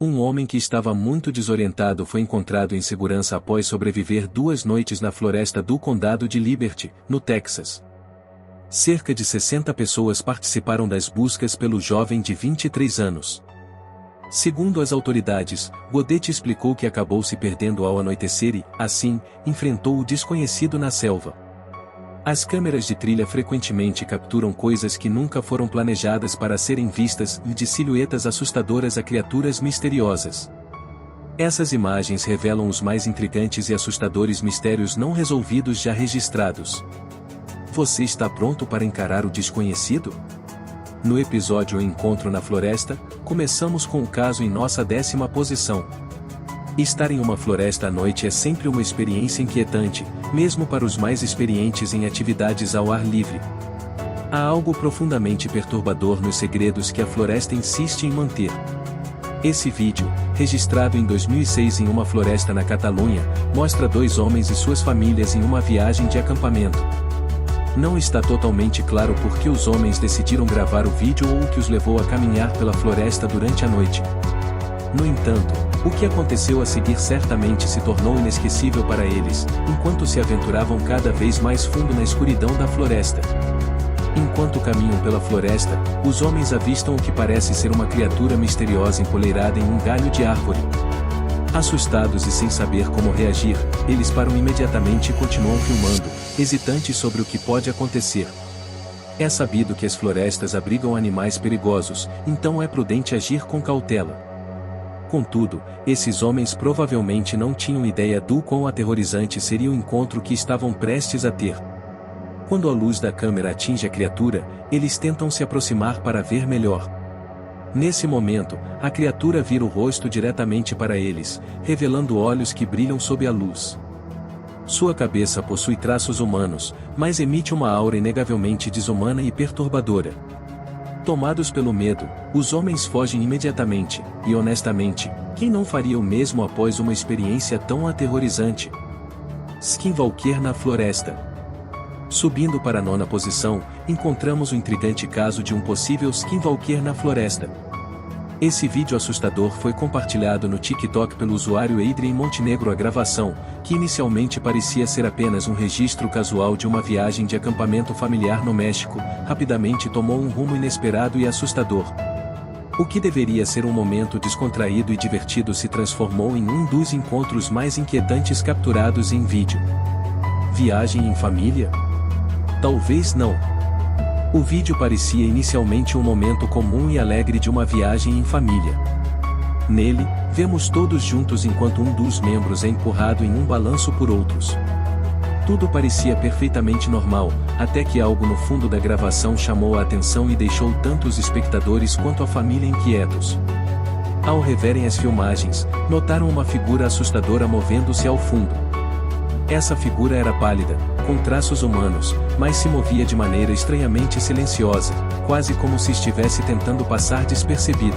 Um homem que estava muito desorientado foi encontrado em segurança após sobreviver 2 noites na floresta do condado de Liberty, no Texas. Cerca de 60 pessoas participaram das buscas pelo jovem de 23 anos. Segundo as autoridades, Godet explicou que acabou se perdendo ao anoitecer e, assim, enfrentou o desconhecido na selva. As câmeras de trilha frequentemente capturam coisas que nunca foram planejadas para serem vistas e de silhuetas assustadoras a criaturas misteriosas. Essas imagens revelam os mais intrigantes e assustadores mistérios não resolvidos já registrados. Você está pronto para encarar o desconhecido? No episódio O Encontro na Floresta, começamos com o caso em nossa 10ª posição. Estar em uma floresta à noite é sempre uma experiência inquietante, mesmo para os mais experientes em atividades ao ar livre. Há algo profundamente perturbador nos segredos que a floresta insiste em manter. Esse vídeo, registrado em 2006 em uma floresta na Catalunha, mostra 2 homens e suas famílias em uma viagem de acampamento. Não está totalmente claro por que os homens decidiram gravar o vídeo ou o que os levou a caminhar pela floresta durante a noite. No entanto, o que aconteceu a seguir certamente se tornou inesquecível para eles, enquanto se aventuravam cada vez mais fundo na escuridão da floresta. Enquanto caminham pela floresta, os homens avistam o que parece ser uma criatura misteriosa empoleirada em um galho de árvore. Assustados e sem saber como reagir, eles param imediatamente e continuam filmando, hesitantes sobre o que pode acontecer. É sabido que as florestas abrigam animais perigosos, então é prudente agir com cautela. Contudo, esses homens provavelmente não tinham ideia do quão aterrorizante seria o encontro que estavam prestes a ter. Quando a luz da câmera atinge a criatura, eles tentam se aproximar para ver melhor. Nesse momento, a criatura vira o rosto diretamente para eles, revelando olhos que brilham sob a luz. Sua cabeça possui traços humanos, mas emite uma aura inegavelmente desumana e perturbadora. Tomados pelo medo, os homens fogem imediatamente, e honestamente, quem não faria o mesmo após uma experiência tão aterrorizante? Skinwalker na floresta. Subindo para a 9ª posição, encontramos o intrigante caso de um possível Skinwalker na floresta. Esse vídeo assustador foi compartilhado no TikTok pelo usuário Adrien Montenegro. A gravação, que inicialmente parecia ser apenas um registro casual de uma viagem de acampamento familiar no México, rapidamente tomou um rumo inesperado e assustador. O que deveria ser um momento descontraído e divertido se transformou em um dos encontros mais inquietantes capturados em vídeo. Viagem em família? Talvez não. O vídeo parecia inicialmente um momento comum e alegre de uma viagem em família. Nele, vemos todos juntos enquanto um dos membros é empurrado em um balanço por outros. Tudo parecia perfeitamente normal, até que algo no fundo da gravação chamou a atenção e deixou tanto os espectadores quanto a família inquietos. Ao reverem as filmagens, notaram uma figura assustadora movendo-se ao fundo. Essa figura era pálida, com traços humanos, mas se movia de maneira estranhamente silenciosa, quase como se estivesse tentando passar despercebida.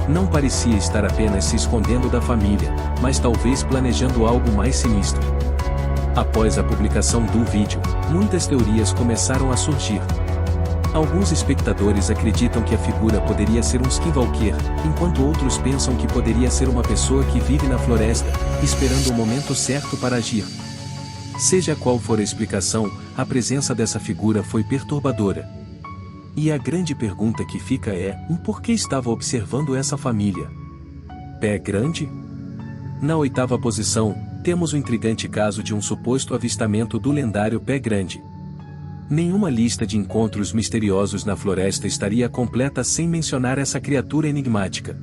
Não parecia estar apenas se escondendo da família, mas talvez planejando algo mais sinistro. Após a publicação do vídeo, muitas teorias começaram a surgir. Alguns espectadores acreditam que a figura poderia ser um Skinwalker, enquanto outros pensam que poderia ser uma pessoa que vive na floresta, esperando o momento certo para agir. Seja qual for a explicação, a presença dessa figura foi perturbadora. E a grande pergunta que fica é, por que estava observando essa família? Pé grande? Na 8ª posição, temos o intrigante caso de um suposto avistamento do lendário Pé Grande. Nenhuma lista de encontros misteriosos na floresta estaria completa sem mencionar essa criatura enigmática.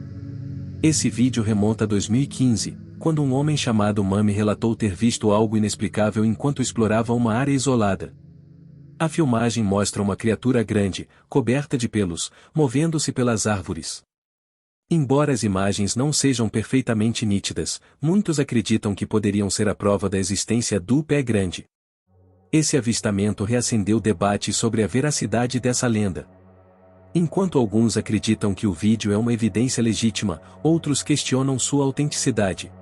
Esse vídeo remonta a 2015, quando um homem chamado Mami relatou ter visto algo inexplicável enquanto explorava uma área isolada. A filmagem mostra uma criatura grande, coberta de pelos, movendo-se pelas árvores. Embora as imagens não sejam perfeitamente nítidas, muitos acreditam que poderiam ser a prova da existência do Pé Grande. Esse avistamento reacendeu debates sobre a veracidade dessa lenda. Enquanto alguns acreditam que o vídeo é uma evidência legítima, outros questionam sua autenticidade.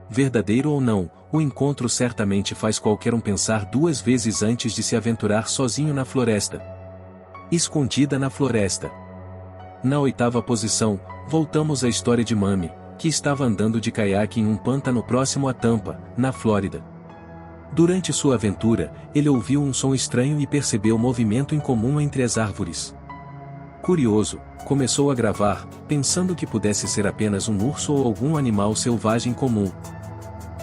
Verdadeiro ou não, o encontro certamente faz qualquer um pensar 2 vezes antes de se aventurar sozinho na floresta. Escondida na floresta. Na 8ª posição, voltamos à história de Mami, que estava andando de caiaque em um pântano próximo a Tampa, na Flórida. Durante sua aventura, ele ouviu um som estranho e percebeu movimento incomum entre as árvores. Curioso, começou a gravar, pensando que pudesse ser apenas um urso ou algum animal selvagem comum.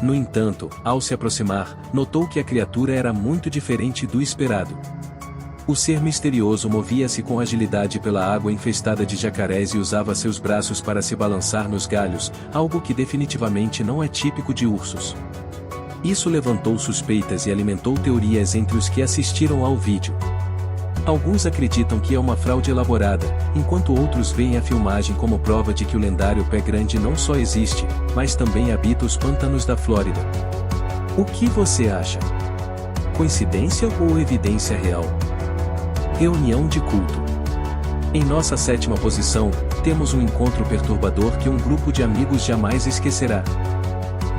No entanto, ao se aproximar, notou que a criatura era muito diferente do esperado. O ser misterioso movia-se com agilidade pela água infestada de jacarés e usava seus braços para se balançar nos galhos, algo que definitivamente não é típico de ursos. Isso levantou suspeitas e alimentou teorias entre os que assistiram ao vídeo. Alguns acreditam que é uma fraude elaborada, enquanto outros veem a filmagem como prova de que o lendário pé grande não só existe, mas também habita os pântanos da Flórida. O que você acha? Coincidência ou evidência real? Reunião de culto. Em nossa 7ª posição, temos um encontro perturbador que um grupo de amigos jamais esquecerá.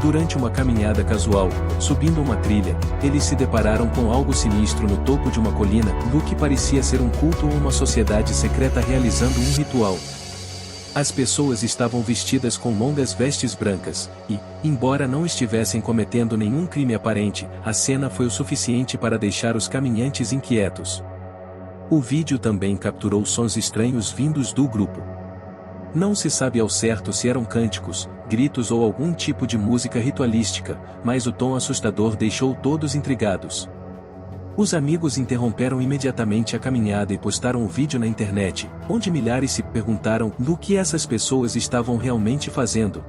Durante uma caminhada casual, subindo uma trilha, eles se depararam com algo sinistro no topo de uma colina, no que parecia ser um culto ou uma sociedade secreta realizando um ritual. As pessoas estavam vestidas com longas vestes brancas, e, embora não estivessem cometendo nenhum crime aparente, a cena foi o suficiente para deixar os caminhantes inquietos. O vídeo também capturou sons estranhos vindos do grupo. Não se sabe ao certo se eram cânticos, gritos ou algum tipo de música ritualística, mas o tom assustador deixou todos intrigados. Os amigos interromperam imediatamente a caminhada e postaram o vídeo na internet, onde milhares se perguntaram o que essas pessoas estavam realmente fazendo.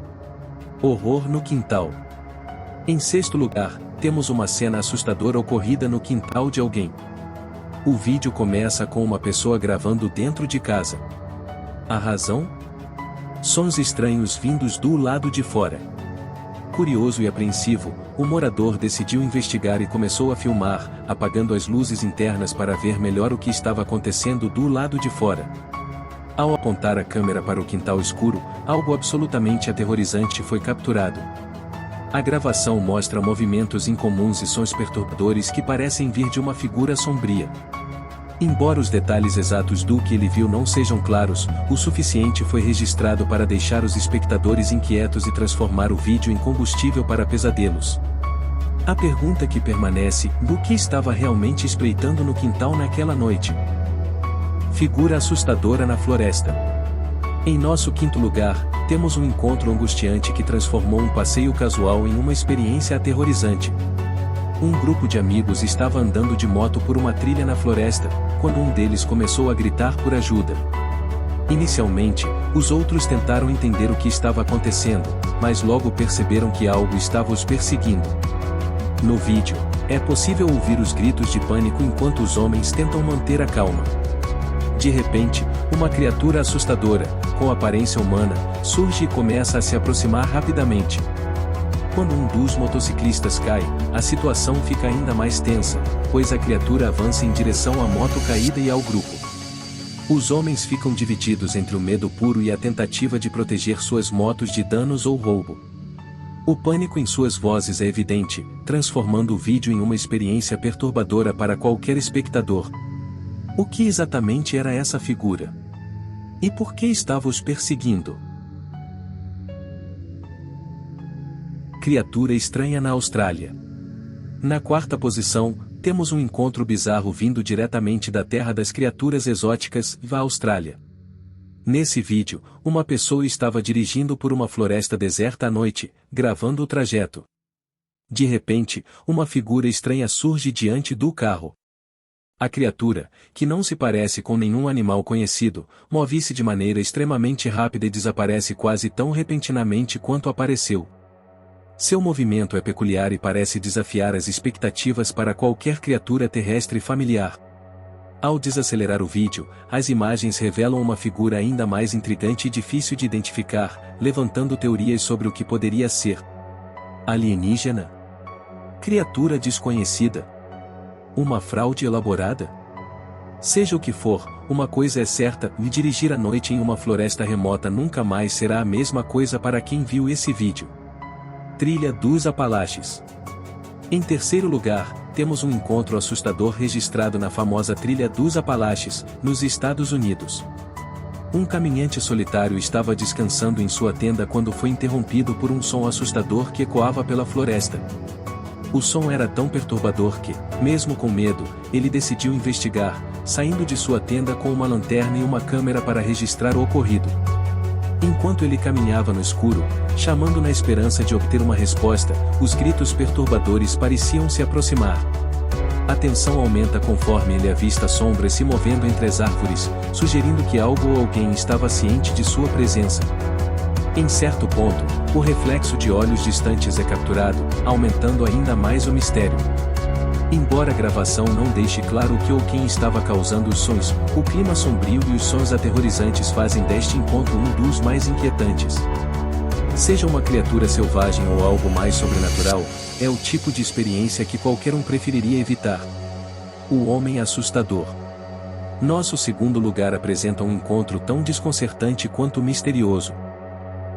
Horror no quintal. Em 6º lugar, temos uma cena assustadora ocorrida no quintal de alguém. O vídeo começa com uma pessoa gravando dentro de casa. A razão? Sons estranhos vindos do lado de fora. Curioso e apreensivo, o morador decidiu investigar e começou a filmar, apagando as luzes internas para ver melhor o que estava acontecendo do lado de fora. Ao apontar a câmera para o quintal escuro, algo absolutamente aterrorizante foi capturado. A gravação mostra movimentos incomuns e sons perturbadores que parecem vir de uma figura sombria. Embora os detalhes exatos do que ele viu não sejam claros, o suficiente foi registrado para deixar os espectadores inquietos e transformar o vídeo em combustível para pesadelos. A pergunta que permanece: o que estava realmente espreitando no quintal naquela noite? Figura assustadora na floresta. Em nosso 5º lugar, temos um encontro angustiante que transformou um passeio casual em uma experiência aterrorizante. Um grupo de amigos estava andando de moto por uma trilha na floresta, quando um deles começou a gritar por ajuda. Inicialmente, os outros tentaram entender o que estava acontecendo, mas logo perceberam que algo estava os perseguindo. No vídeo, é possível ouvir os gritos de pânico enquanto os homens tentam manter a calma. De repente, uma criatura assustadora, com aparência humana, surge e começa a se aproximar rapidamente. Quando um dos motociclistas cai, a situação fica ainda mais tensa, pois a criatura avança em direção à moto caída e ao grupo. Os homens ficam divididos entre o medo puro e a tentativa de proteger suas motos de danos ou roubo. O pânico em suas vozes é evidente, transformando o vídeo em uma experiência perturbadora para qualquer espectador. O que exatamente era essa figura? E por que estava os perseguindo? Criatura estranha na Austrália. Na 4ª posição, temos um encontro bizarro vindo diretamente da terra das criaturas exóticas, a Austrália. Nesse vídeo, uma pessoa estava dirigindo por uma floresta deserta à noite, gravando o trajeto. De repente, uma figura estranha surge diante do carro. A criatura, que não se parece com nenhum animal conhecido, move-se de maneira extremamente rápida e desaparece quase tão repentinamente quanto apareceu. Seu movimento é peculiar e parece desafiar as expectativas para qualquer criatura terrestre familiar. Ao desacelerar o vídeo, as imagens revelam uma figura ainda mais intrigante e difícil de identificar, levantando teorias sobre o que poderia ser. Alienígena? Criatura desconhecida? Uma fraude elaborada? Seja o que for, uma coisa é certa: dirigir à noite em uma floresta remota nunca mais será a mesma coisa para quem viu esse vídeo. Trilha dos Apalaches. Em 3º lugar, temos um encontro assustador registrado na famosa Trilha dos Apalaches, nos Estados Unidos. Um caminhante solitário estava descansando em sua tenda quando foi interrompido por um som assustador que ecoava pela floresta. O som era tão perturbador que, mesmo com medo, ele decidiu investigar, saindo de sua tenda com uma lanterna e uma câmera para registrar o ocorrido. Enquanto ele caminhava no escuro, chamando na esperança de obter uma resposta, os gritos perturbadores pareciam se aproximar. A tensão aumenta conforme ele avista sombras se movendo entre as árvores, sugerindo que algo ou alguém estava ciente de sua presença. Em certo ponto, o reflexo de olhos distantes é capturado, aumentando ainda mais o mistério. Embora a gravação não deixe claro o que ou quem estava causando os sons, o clima sombrio e os sons aterrorizantes fazem deste encontro um dos mais inquietantes. Seja uma criatura selvagem ou algo mais sobrenatural, é o tipo de experiência que qualquer um preferiria evitar. O homem assustador. Nosso segundo lugar apresenta um encontro tão desconcertante quanto misterioso.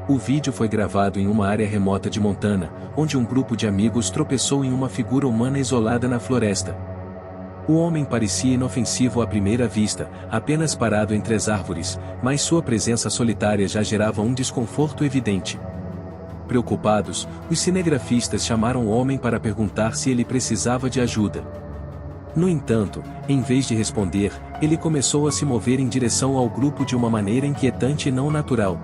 O vídeo foi gravado em uma área remota de Montana, onde um grupo de amigos tropeçou em uma figura humana isolada na floresta. O homem parecia inofensivo à primeira vista, apenas parado entre as árvores, mas sua presença solitária já gerava um desconforto evidente. Preocupados, os cinegrafistas chamaram o homem para perguntar se ele precisava de ajuda. No entanto, em vez de responder, ele começou a se mover em direção ao grupo de uma maneira inquietante e não natural.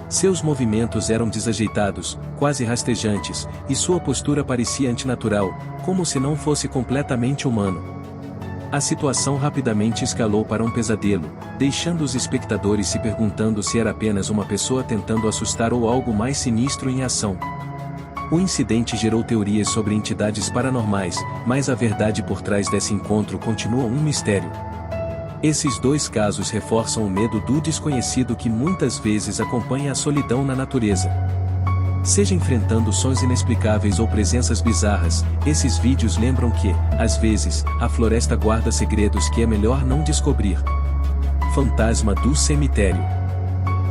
Seus movimentos eram desajeitados, quase rastejantes, e sua postura parecia antinatural, como se não fosse completamente humano. A situação rapidamente escalou para um pesadelo, deixando os espectadores se perguntando se era apenas uma pessoa tentando assustar ou algo mais sinistro em ação. O incidente gerou teorias sobre entidades paranormais, mas a verdade por trás desse encontro continua um mistério. Esses dois casos reforçam o medo do desconhecido que muitas vezes acompanha a solidão na natureza. Seja enfrentando sons inexplicáveis ou presenças bizarras, esses vídeos lembram que, às vezes, a floresta guarda segredos que é melhor não descobrir. Fantasma do cemitério.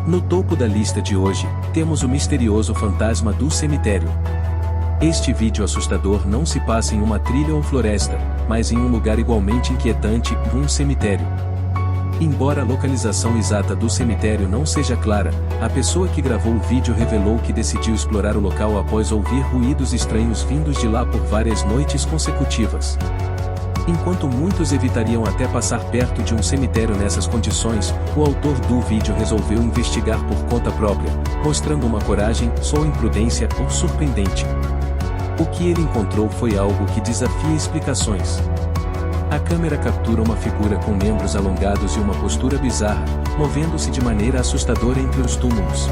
No topo da lista de hoje, temos o misterioso fantasma do cemitério. Este vídeo assustador não se passa em uma trilha ou floresta, mas em um lugar igualmente inquietante, um cemitério. Embora a localização exata do cemitério não seja clara, a pessoa que gravou o vídeo revelou que decidiu explorar o local após ouvir ruídos estranhos vindos de lá por várias noites consecutivas. Enquanto muitos evitariam até passar perto de um cemitério nessas condições, o autor do vídeo resolveu investigar por conta própria, mostrando uma coragem, ou imprudência, ou surpreendente. O que ele encontrou foi algo que desafia explicações. A câmera captura uma figura com membros alongados e uma postura bizarra, movendo-se de maneira assustadora entre os túmulos.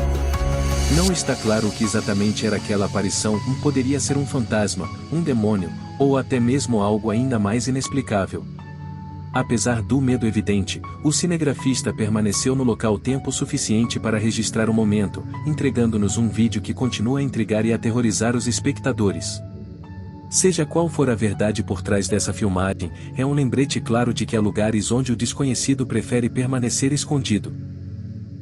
Não está claro o que exatamente era aquela aparição, poderia ser um fantasma, um demônio, ou até mesmo algo ainda mais inexplicável. Apesar do medo evidente, o cinegrafista permaneceu no local tempo suficiente para registrar o momento, entregando-nos um vídeo que continua a intrigar e aterrorizar os espectadores. Seja qual for a verdade por trás dessa filmagem, é um lembrete claro de que há lugares onde o desconhecido prefere permanecer escondido.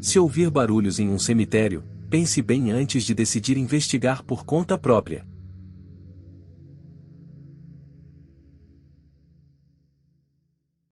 Se ouvir barulhos em um cemitério, pense bem antes de decidir investigar por conta própria.